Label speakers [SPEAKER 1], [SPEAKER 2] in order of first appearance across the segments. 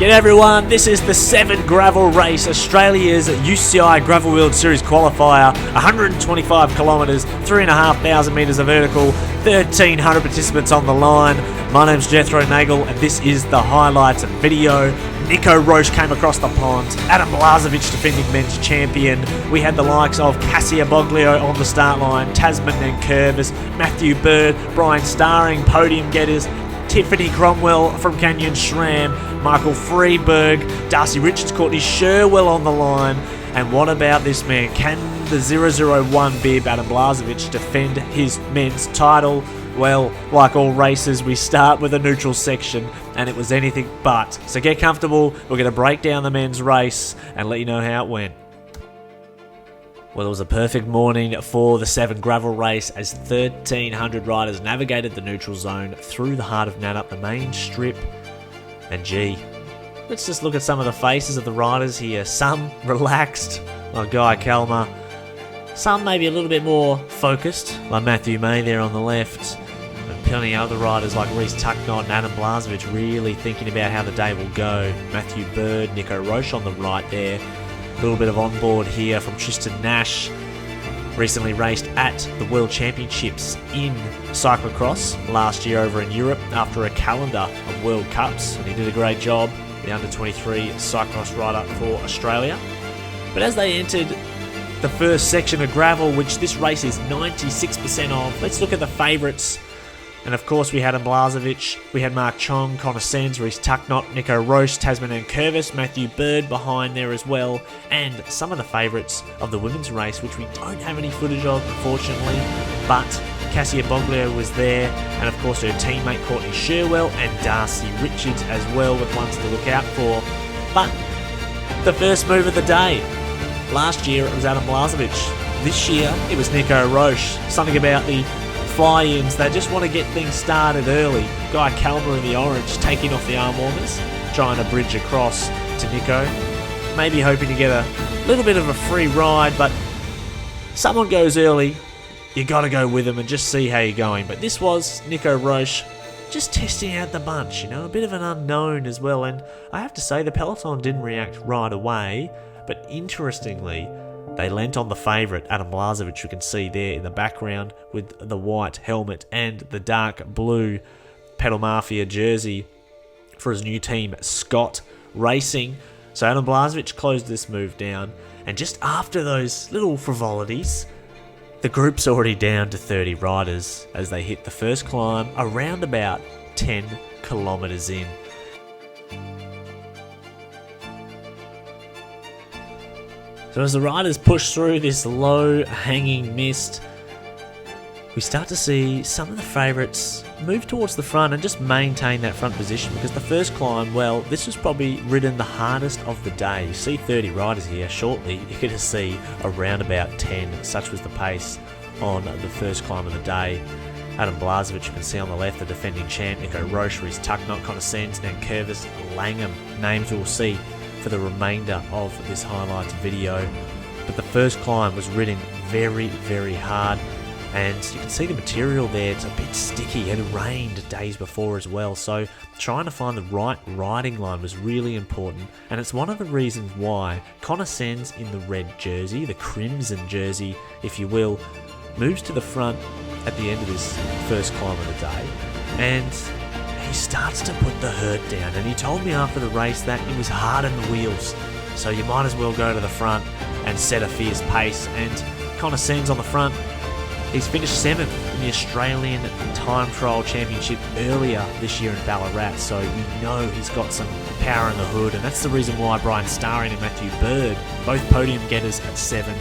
[SPEAKER 1] G'day everyone, this is the 7 Gravel Race, Australia's UCI Gravel World Series qualifier. 125 kilometres, 3,500 metres of vertical, 1,300 participants on the line. My name's Jethro Nagel and this is the highlights video. Nico Roche came across the pond, Adam Blažević defending men's champion. We had the likes of Cassia Boglio on the start line, Tasman and Curvis, Matthew Bird, Brian Starring, podium getters, Tiffany Cromwell from Canyon SRAM, Michael Freeberg, Darcy Richards, Courtney Sherwell on the line. And what about this man? Can the 001 bib Adam Blažević defend his men's title? Well, like all races, we start with a neutral section, and it was anything but. So get comfortable, we're going to break down the men's race and let you know how it went. Well, it was a perfect morning for the 7 Gravel Race as 1,300 riders navigated the neutral zone through the heart of Nannup, the main strip. And gee, let's just look at some of the faces of the riders here. Some relaxed, like Guy Kalmar. Some maybe a little bit more focused, like Matthew May there on the left. And plenty of other riders like Reece Tucknott and Adam Blažević really thinking about how the day will go. Matthew Bird, Nico Roche on the right there. A little bit of onboard here from Tristan Nash. Recently raced at the World Championships in cyclocross last year over in Europe after a calendar of World Cups, and he did a great job, the under-23 cyclocross rider for Australia. But as they entered the first section of gravel, which this race is 96% of, let's look at the favourites. And of course we had Blažević, we had Mark Chong, Connor Sens, Reece Tucknott, Nico Roche, Tasman and Curvis, Matthew Bird behind there as well, and some of the favourites of the women's race, which we don't have any footage of unfortunately, but Cassia Boglio was there, and of course her teammate Courtney Sherwell and Darcy Richards as well, with ones to look out for. But the first move of the day, last year it was Adam Blažević, this year it was Nico Roche. Something about the fly-ins, they just want to get things started early. Guy Kalmar in the orange taking off the arm warmers, trying to bridge across to Nico, maybe hoping to get a little bit of a free ride, but someone goes early, you got to go with them and just see how you're going. But this was Nico Roche just testing out the bunch, a bit of an unknown as well. And I have to say the peloton didn't react right away, but interestingly they lent on the favourite, Adam Blažević, you can see there in the background with the white helmet and the dark blue Pedal Mafia jersey for his new team, Scott Racing. So Adam Blažević closed this move down, and just after those little frivolities, the group's already down to 30 riders as they hit the first climb around about 10 kilometres in. So as the riders push through this low-hanging mist, we start to see some of the favourites move towards the front and just maintain that front position, because the first climb, well, this was probably ridden the hardest of the day. You see 30 riders here. Shortly, you're going to see around about 10. Such was the pace on the first climb of the day. Adam Blažević, you can see on the left, the defending champ, Nico Roche, Reece Tucknott, Connor Sens, and Curvis Langham. Names we'll see for the remainder of this highlights video. But the first climb was ridden very, very hard, and you can see the material there, it's a bit sticky. It had rained days before as well, so trying to find the right riding line was really important, and it's one of the reasons why Connor Sens in the red jersey, the crimson jersey if you will, moves to the front at the end of this first climb of the day, and he starts to put the hurt down. And he told me after the race that it was hard in the wheels, so you might as well go to the front and set a fierce pace. And Connor Sens on the front, he's finished 7th in the Australian Time Trial Championship earlier this year in Ballarat, so you know he's got some power in the hood, and that's the reason why Brian Starring and Matthew Bird, both podium getters at 7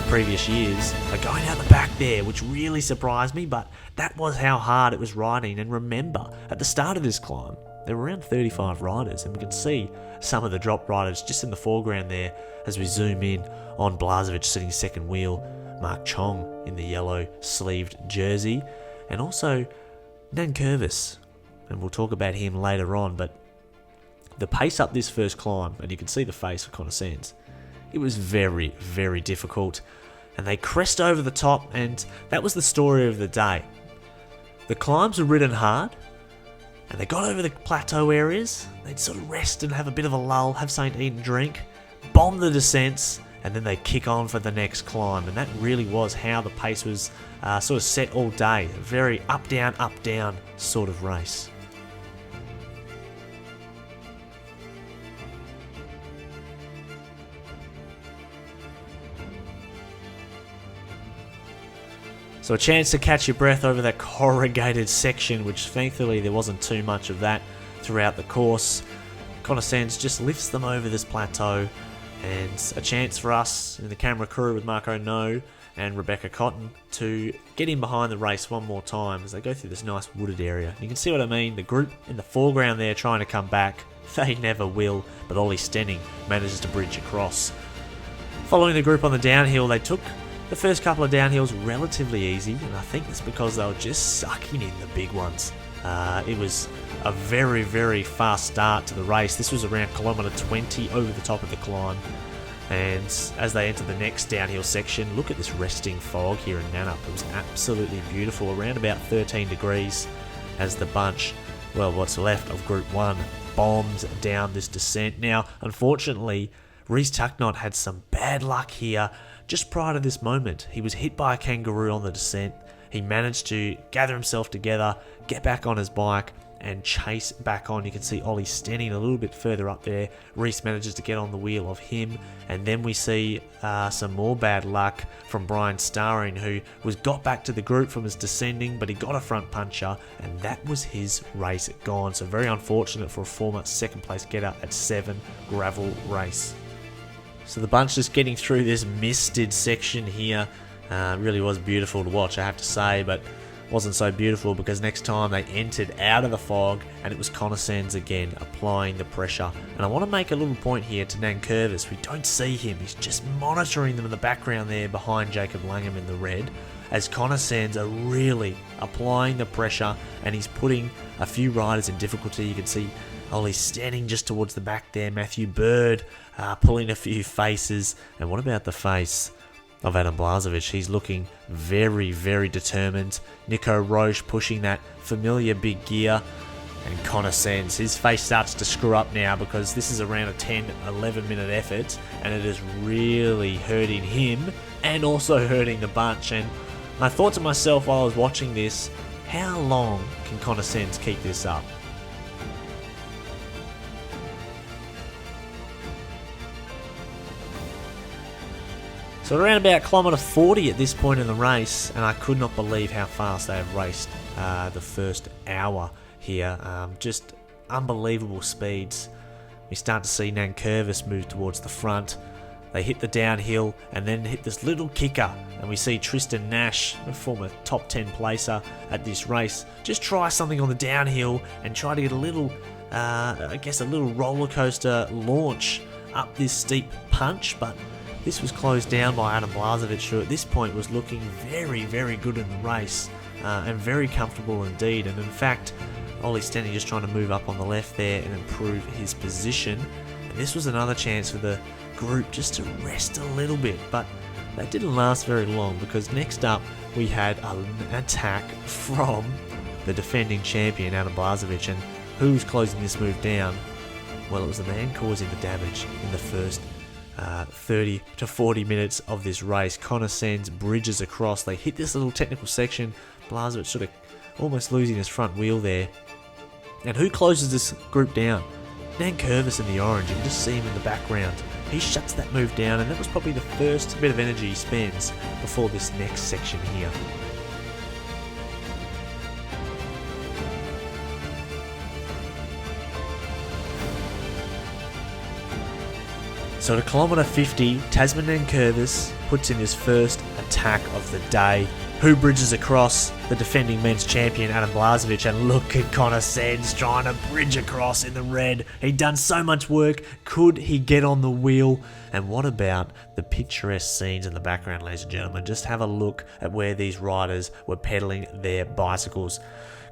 [SPEAKER 1] previous years, are going out the back there, which really surprised me, but that was how hard it was riding. And remember, at the start of this climb, there were around 35 riders, and we can see some of the drop riders just in the foreground there as we zoom in on Blažević sitting second wheel, Mark Chong in the yellow sleeved jersey, and also Nan Curvis, and we'll talk about him later on. But the pace up this first climb, and you can see the face of Connor Sens, it was very, very difficult, and they crest over the top, and that was the story of the day. The climbs were ridden hard, And they got over the plateau areas, they'd sort of rest and have a bit of a lull, have something to eat and drink, bomb the descents, and then they'd kick on for the next climb. And that really was how the pace was sort of set all day. A very up, down sort of race. So a chance to catch your breath over that corrugated section, which thankfully there wasn't too much of that throughout the course. Connor Sands just lifts them over this plateau, and a chance for us in the camera crew with Marco No and Rebecca Cotton to get in behind the race one more time as they go through this nice wooded area. You can see what I mean, the group in the foreground there trying to come back. They never will, but Ollie Stenning manages to bridge across. Following the group on the downhill, they took the first couple of downhills relatively easy, and I think that's because they were just sucking in the big ones. It was a very, very fast start to the race. This was around kilometre 20 over the top of the climb. And as they enter the next downhill section, look at this resting fog here in Nannup. It was absolutely beautiful, around about 13 degrees as the bunch, well, what's left of Group 1, bombs down this descent. Now, unfortunately, Rhys Tucknott had some bad luck here. Just prior to this moment, he was hit by a kangaroo on the descent. He managed to gather himself together, get back on his bike, and chase back on. You can see Ollie Stenning a little bit further up there. Rhys manages to get on the wheel of him, and then we see some more bad luck from Brian Starring, who got back to the group from his descending, but he got a front puncher, and that was his race gone. So very unfortunate for a former second place getter at 7 gravel race. So the bunch just getting through this misted section here. Really was beautiful to watch, I have to say, but wasn't so beautiful because next time they entered out of the fog and it was Connor Sands again applying the pressure. And I want to make a little point here to Nan Curvis. We don't see him, he's just monitoring them in the background there behind Jacob Langham in the red, as Connor Sands are really applying the pressure and he's putting a few riders in difficulty. You can see Ollie standing just towards the back there, Matthew Bird pulling a few faces. And what about the face of Adam Blažević? He's looking very, very determined. Nico Roche pushing that familiar big gear. And Connor Sands, his face starts to screw up now because this is around a 10-11 minute effort and it is really hurting him and also hurting the bunch. And I thought to myself while I was watching this, how long can Connor Sands keep this up? So around about kilometre 40 at this point in the race, and I could not believe how fast they have raced the first hour here. Just unbelievable speeds. We start to see Nan Curvis move towards the front. They hit the downhill and then hit this little kicker, and we see Tristan Nash, a former top 10 placer at this race, just try something on the downhill and try to get a little, a little roller coaster launch up this steep punch, but this was closed down by Adam Blažević, who at this point was looking very, very good in the race and very comfortable indeed. And in fact, Ollie Stenning just trying to move up on the left there and improve his position. And this was another chance for the group just to rest a little bit, but that didn't last very long because next up we had an attack from the defending champion Adam Blažević. And who's closing this move down? Well, it was the man causing the damage in the first 30 to 40 minutes of this race. Connor Sands bridges across. They hit this little technical section. Blažević sort of almost losing his front wheel there. And who closes this group down? Nan Curvis in the orange. You can just see him in the background. He shuts that move down, and that was probably the first bit of energy he spends before this next section here. So at kilometre 50, Tasman Nan Curvis puts in his first attack of the day. Who bridges across? The defending men's champion Adam Blažević, and look at Connor Sands trying to bridge across in the red. He'd done so much work. Could he get on the wheel? And what about the picturesque scenes in the background, ladies and gentlemen? Just have a look at where these riders were pedaling their bicycles.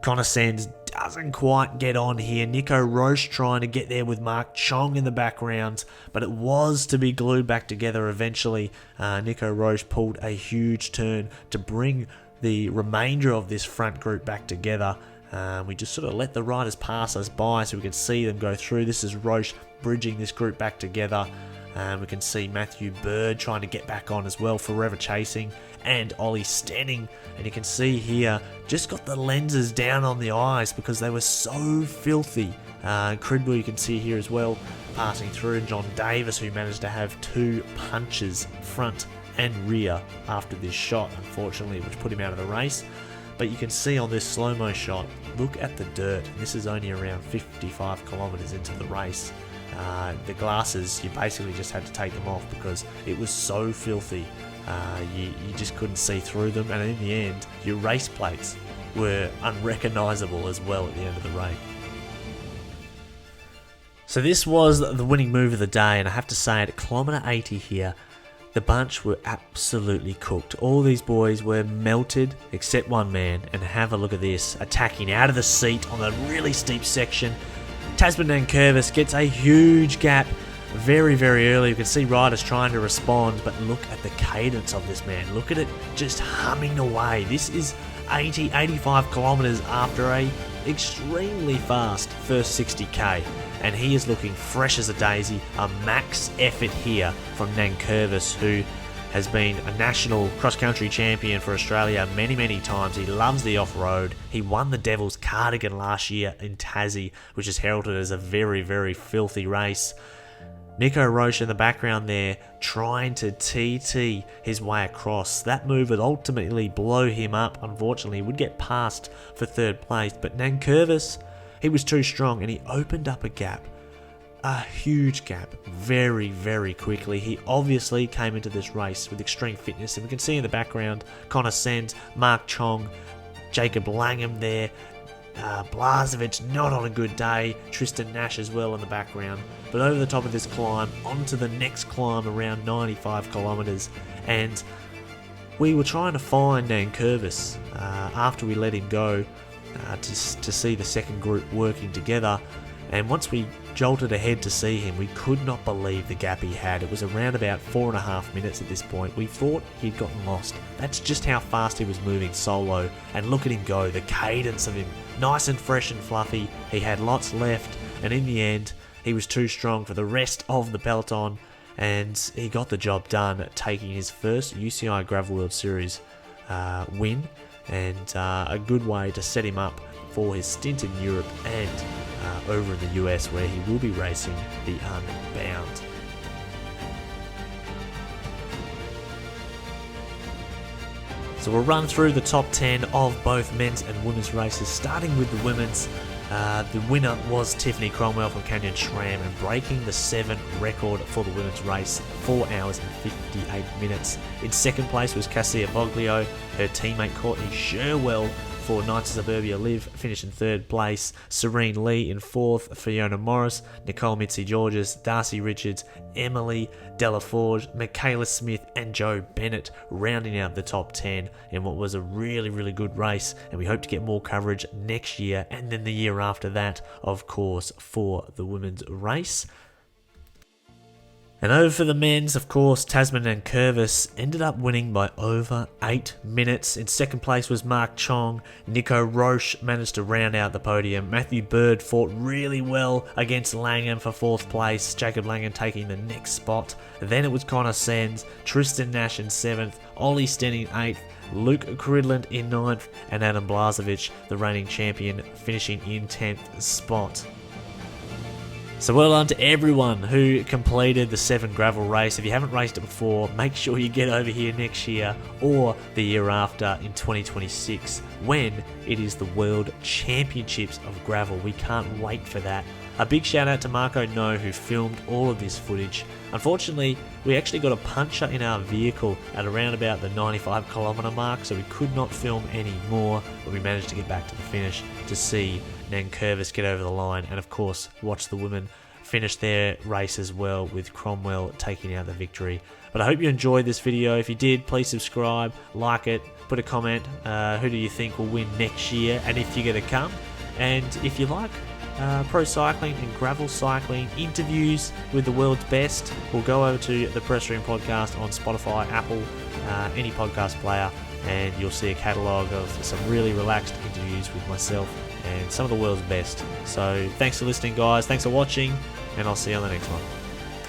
[SPEAKER 1] Connor Sands doesn't quite get on here. Nico Roche trying to get there with Mark Chong in the background, but it was to be glued back together eventually. Nico Roche pulled a huge turn to bring the remainder of this front group back together. We just sort of let the riders pass us by so we can see them go through. This is Roche bridging this group back together. We can see Matthew Bird trying to get back on as well, forever chasing, and Ollie Stenning. And you can see here, just got the lenses down on the eyes because they were so filthy. Cridwell you can see here as well, passing through. John Davis, who managed to have 2 punches, front and rear, after this shot, unfortunately, which put him out of the race. But you can see on this slow-mo shot, look at the dirt. This is only around 55 kilometers into the race. The glasses, you basically just had to take them off because it was so filthy. You just couldn't see through them, and in the end, your race plates were unrecognisable as well at the end of the race. So this was the winning move of the day, and I have to say, at kilometre 80 here, the bunch were absolutely cooked. All these boys were melted, except one man, and have a look at this, attacking out of the seat on a really steep section. Tasman and Curvis gets a huge gap very, very early. You can see riders trying to respond, but look at the cadence of this man. Look at it just humming away. This is 85 kilometers after a extremely fast first 60k, and he is looking fresh as a daisy. A max effort here from Curvis, who has been a national cross-country champion for Australia many times. He loves the off-road. He won the Devil's Cardigan last year in Tassie, which is heralded as a very filthy race. Nico Roche in the background there, trying to TT his way across. That move would ultimately blow him up. Unfortunately, he would get past for 3rd place. But Curvis, he was too strong, and he opened up a gap. A huge gap very quickly. He obviously came into this race with extreme fitness, and we can see in the background Connor Sens, Mark Chong, Jacob Langham there, Blazovic not on a good day, Tristan Nash as well in the background. But over the top of this climb, onto the next climb around 95 kilometers, and we were trying to find Curvis after we let him go to see the second group working together. And once we jolted ahead to see him, we could not believe the gap he had. It was around about 4.5 minutes at this point. We thought he'd gotten lost. That's just how fast he was moving solo. And look at him go, the cadence of him, nice and fresh and fluffy. He had lots left, and in the end, he was too strong for the rest of the peloton, and he got the job done, taking his first UCI Gravel World Series win, and a good way to set him up for his stint in Europe and over in the US, where he will be racing the Unbound. So we'll run through the top 10 of both men's and women's races, starting with the women's. The winner was Tiffany Cromwell from Canyon SRAM, and breaking the 7 record for the women's race, 4 hours and 58 minutes. In second place was Cassia Boglio. Her teammate Courtney Sherwell for Knights of Suburbia Live finished in 3rd place. Serene Lee in 4th, Fiona Morris, Nicole Mitzi-Georges, Darcy Richards, Emily Delaforge, Michaela Smith and Joe Bennett rounding out the top 10 in what was a really good race, and we hope to get more coverage next year and then the year after that, of course, for the women's race. And over for the men's, of course, Tasman and Curvis ended up winning by over 8 minutes. In second place was Mark Chong. Nico Roche managed to round out the podium. Matthew Bird fought really well against Langham for 4th place. Jacob Langham taking the next spot. Then it was Connor Sens, Tristan Nash in 7th, Ollie Stenning 8th, Luke Cridland in 9th, and Adam Blazovic, the reigning champion, finishing in 10th spot. So well done to everyone who completed the 7 gravel race. If you haven't raced it before, make sure you get over here next year or the year after in 2026, when it is the World Championships of Gravel. We can't wait for that. A big shout out to Marco No, who filmed all of this footage. Unfortunately, we actually got a puncture in our vehicle at around about the 95 kilometer mark, so we could not film any more, but we managed to get back to the finish to see Curvis get over the line, and of course watch the women finish their race as well, with Cromwell taking out the victory. But I hope you enjoyed this video. If you did, please subscribe, like it, put a comment. Who do you think will win next year, and if you're going to come? And if you like pro cycling and gravel cycling interviews with the world's best, we'll go over to the Press Room Podcast on Spotify, Apple, any podcast player, and you'll see a catalogue of some really relaxed interviews with myself and some of the world's best. So thanks for listening, guys. Thanks for watching, and I'll see you on the next one.